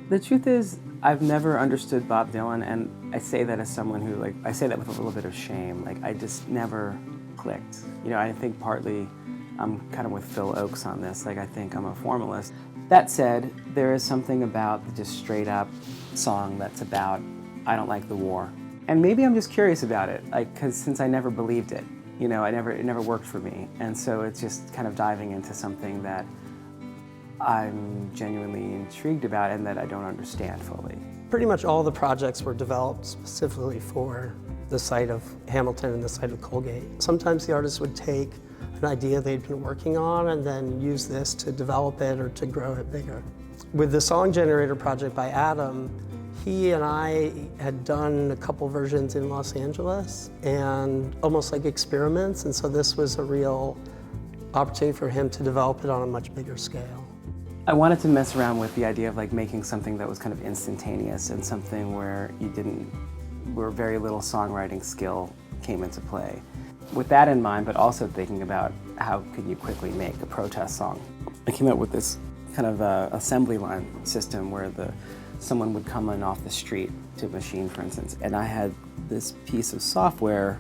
The truth is, I've never understood Bob Dylan, and I say that as someone who, like, I say that with a little bit of shame. Like, I just never clicked. You know, I think partly I'm kind of with Phil Oakes on this. Like, I think I'm a formalist. That said, there is something about the just straight up song that's about, I don't like the war. And maybe I'm just curious about it, like, because since I never believed it, you know, it never worked for me. And so it's just kind of diving into something that I'm genuinely intrigued about and that I don't understand fully. Pretty much all the projects were developed specifically for the site of Hamilton and the site of Colgate. Sometimes the artist would take an idea they'd been working on and then use this to develop it or to grow it bigger. With the song generator project by Adam, he and I had done a couple versions in Los Angeles and almost like experiments, and so this was a real opportunity for him to develop it on a much bigger scale. I wanted to mess around with the idea of like making something that was kind of instantaneous and something where where very little songwriting skill came into play. With that in mind, but also thinking about how could you quickly make a protest song. I came up with this kind of assembly line system where someone would come in off the street to a machine, for instance, and I had this piece of software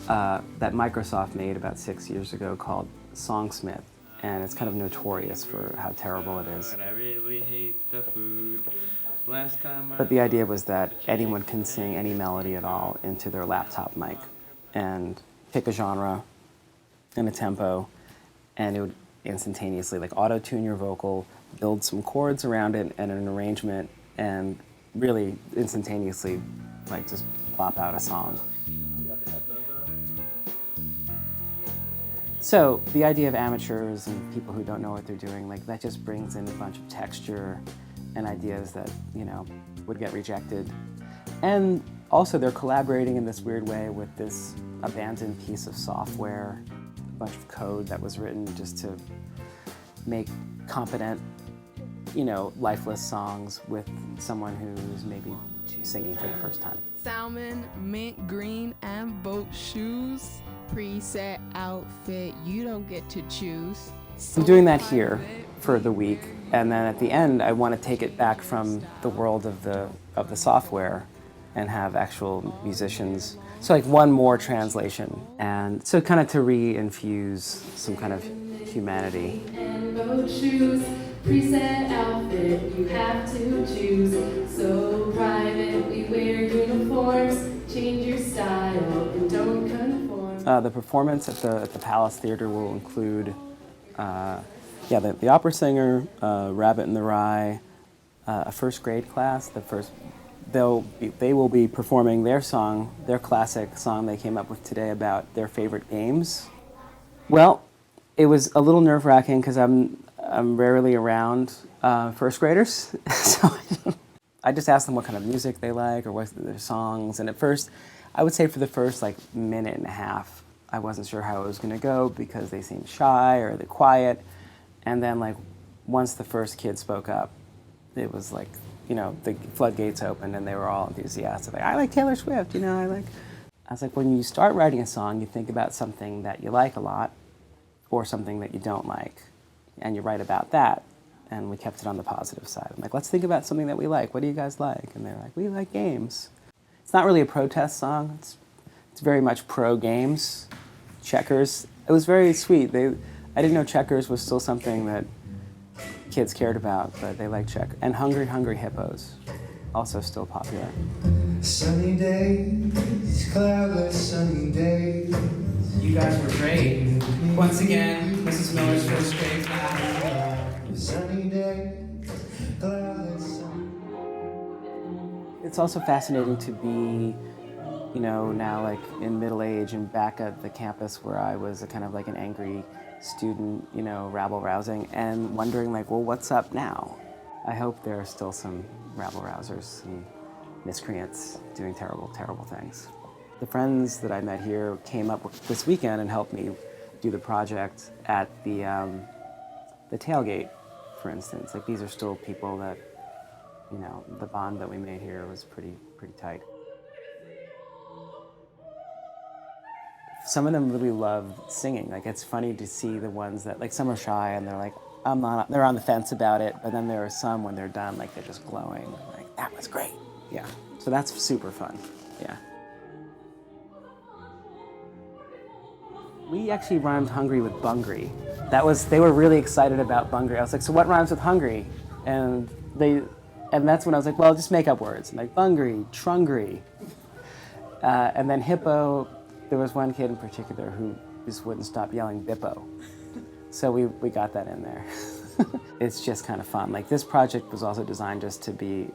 that Microsoft made about 6 years ago called Songsmith. And it's kind of notorious for how terrible it is. I really hate the food. But the idea was that anyone can sing any melody at all into their laptop mic and pick a genre and a tempo, and it would instantaneously like auto-tune your vocal, build some chords around it and an arrangement, and really instantaneously like just plop out a song. So the idea of amateurs and people who don't know what they're doing, like that just brings in a bunch of texture and ideas that, you know, would get rejected. And also they're collaborating in this weird way with this abandoned piece of software, a bunch of code that was written just to make competent, you know, lifeless songs with someone who's maybe singing for the first time. Salmon, mint green, and boat shoes. Preset outfit, you don't get to choose. I'm doing that here for the week, and then at the end I want to take it back from the world of the software and have actual musicians. So like one more translation, and so kind of to re-infuse some kind of humanity. And boat shoes, preset outfit, you have to choose. So private, we wear uniforms, change your style and don't conform. The performance at the Palace Theater will include the opera singer, Rabbit in the Rye, a first grade class. They will be performing their song, their classic song they came up with today about their favorite games. Well, it was a little nerve-wracking because I'm rarely around first graders, so I just asked them what kind of music they like or what their songs. And at first, I would say for the first like minute and a half, I wasn't sure how it was going to go because they seemed shy or they're quiet. And then like once the first kid spoke up, it was like, you know, the floodgates opened and they were all enthusiastic. Like, I like Taylor Swift, you know, I was like, when you start writing a song, you think about something that you like a lot or something that you don't like, and you write about that. And we kept it on the positive side. I'm like, let's think about something that we like. What do you guys like? And they're like, we like games. It's not really a protest song. It's very much pro-games. Checkers. It was very sweet. I didn't know checkers was still something that kids cared about, but they like checkers. And Hungry Hungry Hippos, also still popular. Sunny days, cloudless sunny days. You guys were great. Once again, Mrs. Miller's first grade class. Sunny days, cloudless sunny. It's also fascinating to be, you know, now like in middle age and back at the campus where I was a kind of like an angry student, you know, rabble-rousing, and wondering like, well, what's up now? I hope there are still some rabble-rousers and miscreants doing terrible, terrible things. The friends that I met here came up this weekend and helped me do the project at the tailgate, for instance. Like these are still people that, you know, the bond that we made here was pretty tight. Some of them really love singing. Like it's funny to see the ones that, like some are shy and they're like, they're on the fence about it, but then there are some when they're done, like they're just glowing, like that was great. Yeah, so that's super fun. Yeah. We actually rhymed hungry with bungry. They were really excited about bungry. I was like, so what rhymes with hungry? And that's when I was like, well, just make up words. And like bungry, trungry. And then hippo, there was one kid in particular who just wouldn't stop yelling bippo. So we got that in there. It's just kind of fun. Like this project was also designed just to be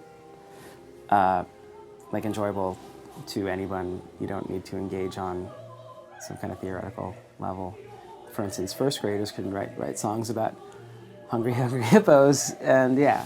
like enjoyable to anyone. You don't need to engage on some kind of theoretical level. For instance, first graders can write songs about hungry hippos, and yeah,